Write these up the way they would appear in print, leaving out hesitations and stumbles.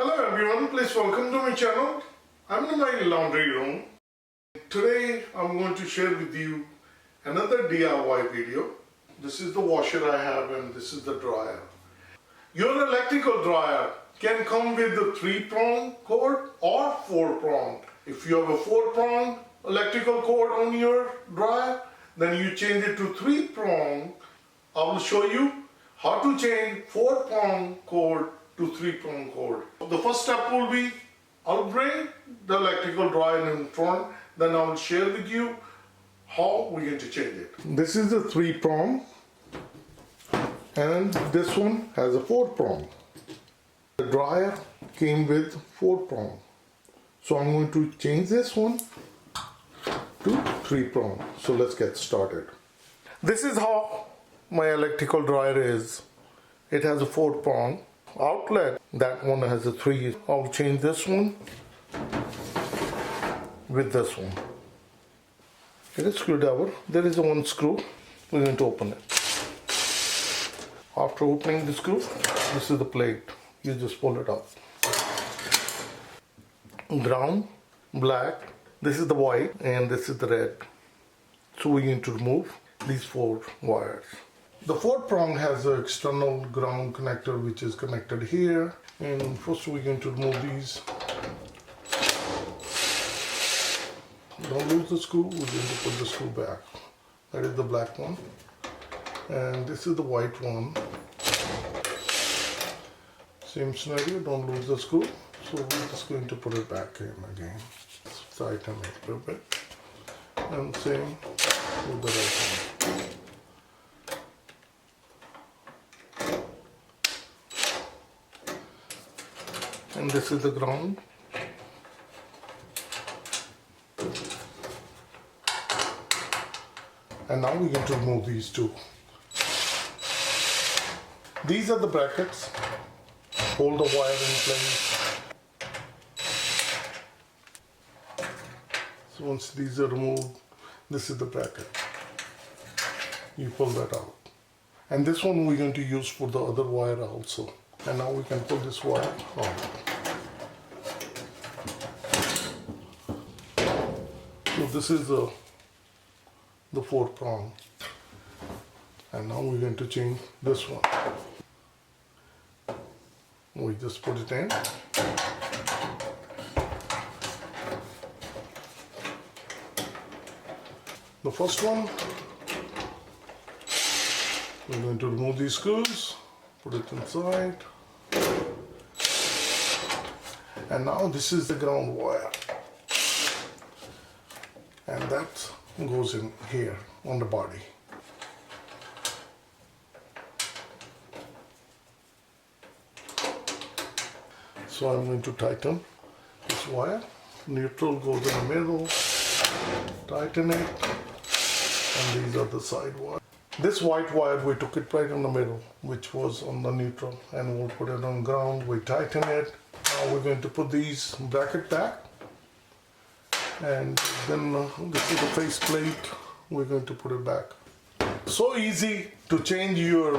Hello everyone, please welcome to my channel. I'm in my laundry room. Today I'm going to share with you another DIY video. This is the washer I have and this is the dryer. Your electrical dryer can come with the 3-prong cord or 4-prong. If you have a 4-prong electrical cord on your dryer, then you change it to 3-prong. I will show you how to change 4-prong cord to 3-prong cord. The first step will be, I'll bring the electrical dryer in front, then I will share with you how we're going to change it. This is the 3-prong and this one has a 4-prong. The dryer came with 4-prong. So I'm going to change this one to 3-prong. So let's get started. This is how my electrical dryer is. It has a 4-prong outlet. That one has a 3. I'll change this one with this one. It is screwdriver. There is a one screw. We're going to open it. After opening the screw, this is the plate. You just pull it up. Brown, black, this is the white, and this is the red. So we're going to remove these 4 wires. The 4-prong has an external ground connector which is connected here, and first we're going to remove these. Don't lose the screw, we're going to put the screw back. That is the black one, and this is the white one. Same scenario, don't lose the screw, so we're just going to put it back in again. Tighten it a little bit, and same with the right one. And this is the ground. And now we're going to remove these 2. These are the brackets. Hold the wire in place. So once these are removed, this is the bracket. You pull that out. And this one we're going to use for the other wire also. And now we can pull this wire out. So this is the 4-prong. And now we're going to change this one. We just put it in. The first one, we're going to remove these screws, put it inside. And now this is the ground wire. And that goes in here on the body. So I'm going to tighten this wire. Neutral goes in the middle. Tighten it. And these are the side wires. This white wire, we took it right in the middle, which was on the neutral. And we'll put it on ground. We tighten it. Now we're going to put these bracket back. And then this is the face plate. We're going to put it back. So easy to change your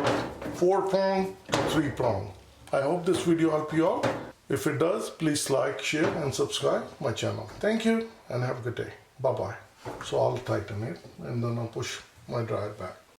4-prong to 3-prong. I hope this video helped you out. If it does, please like, share and subscribe my channel. Thank you and have a good day. Bye-bye. So I'll tighten it and then I'll push my dryer back.